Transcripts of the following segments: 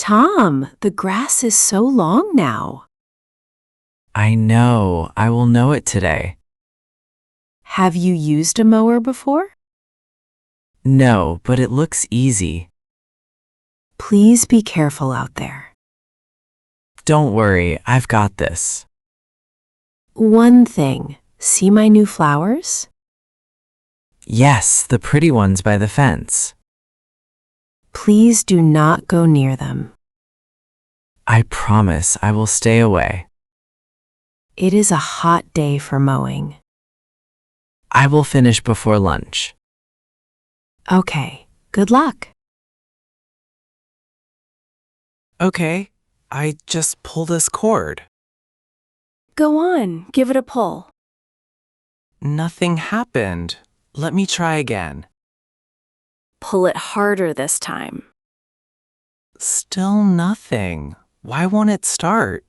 Tom, the grass is so long now. I know. I will know it today. Have you used a mower before? No, but it looks easy. Please be careful out there. Don't worry, I've got this. One thing, see my new flowers? Yes, the pretty ones by the fence. Please do not go near them. I promise I will stay away. It is a hot day for mowing. I will finish before lunch. Okay, good luck. Okay, I just pull this cord. Go on, give it a pull. Nothing happened. Let me try again. Pull it harder this time. Still nothing. Why won't it start?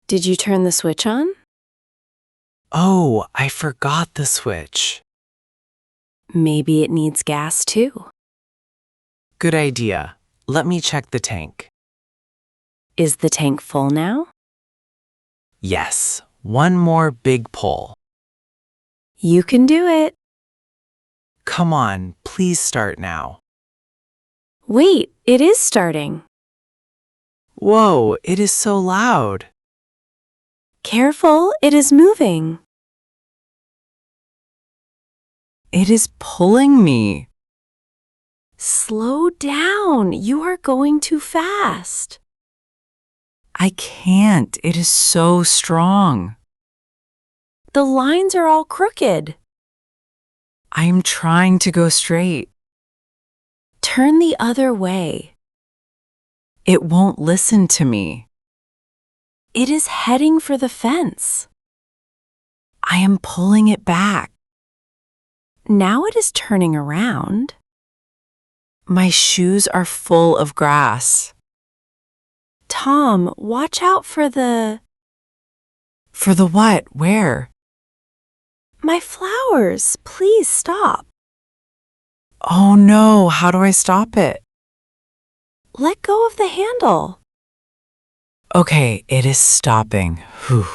Did you turn the switch on? Oh, I forgot the switch. Maybe it needs gas too. Good idea. Let me check the tank. Is the tank full now? Yes, one more big pull. You can do it. Come on, please start now. Wait, it is starting. Whoa, it is so loud. Careful, it is moving. It is pulling me. Slow down, you are going too fast. I can't. It is so strong. The lines are all crooked. I am trying to go straight. Turn the other way. It won't listen to me. It is heading for the fence. I am pulling it back. Now it is turning around. My shoes are full of grass. Tom, watch out for the... For the what? Where? My flowers, please stop. Oh no, how do I stop it? Let go of the handle. Okay, it is stopping. Whew.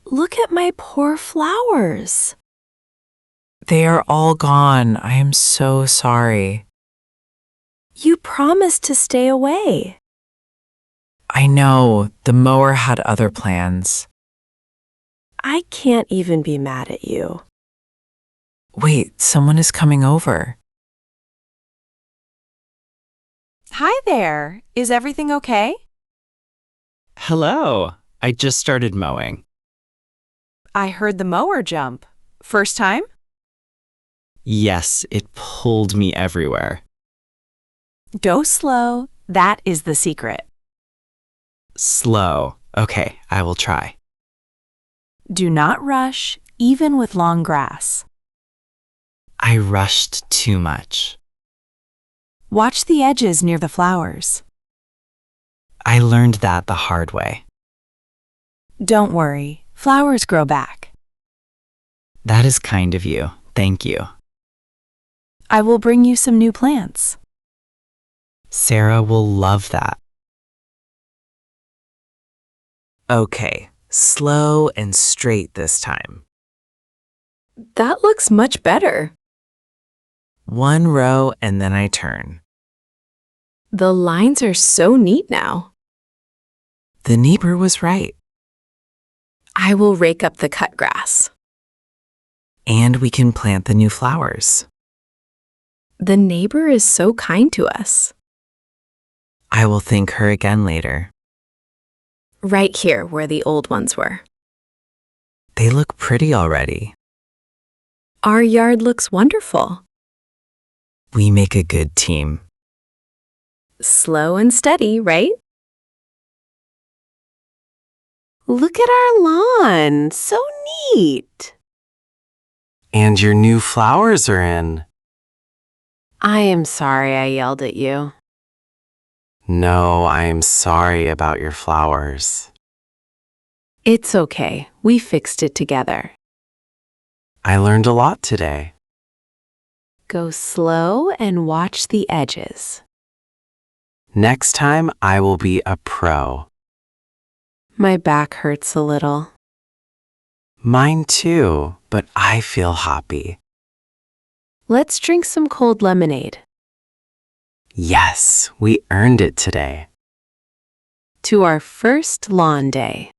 Look at my poor flowers. They are all gone. I am so sorry. You promised to stay away. I know, the mower had other plans. I can't even be mad at you. Wait, someone is coming over. Hi there. Is everything okay? Hello. I just started mowing. I heard the mower jump. First time? Yes, it pulled me everywhere. Go slow. That is the secret. Slow. Okay, I will try. Do not rush, even with long grass. I rushed too much. Watch the edges near the flowers. I learned that the hard way. Don't worry, flowers grow back. That is kind of you. Thank you. I will bring you some new plants. Sarah will love that. Okay, slow and straight this time. That looks much better. One row and then I turn. The lines are so neat now. The neighbor was right. I will rake up the cut grass. And we can plant the new flowers. The neighbor is so kind to us. I will thank her again later. Right here where the old ones were. They look pretty already. Our yard looks wonderful. We make a good team. Slow and steady, right? Look at our lawn, so neat. And your new flowers are in. I am sorry I yelled at you. No, I am sorry about your flowers. It's okay, we fixed it together. I learned a lot today. Go slow and watch the edges. Next time I will be a pro. My back hurts a little. Mine too, but I feel happy. Let's drink some cold lemonade. Yes, we earned it today. To our first lawn day.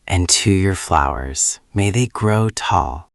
And to your flowers, may they grow tall.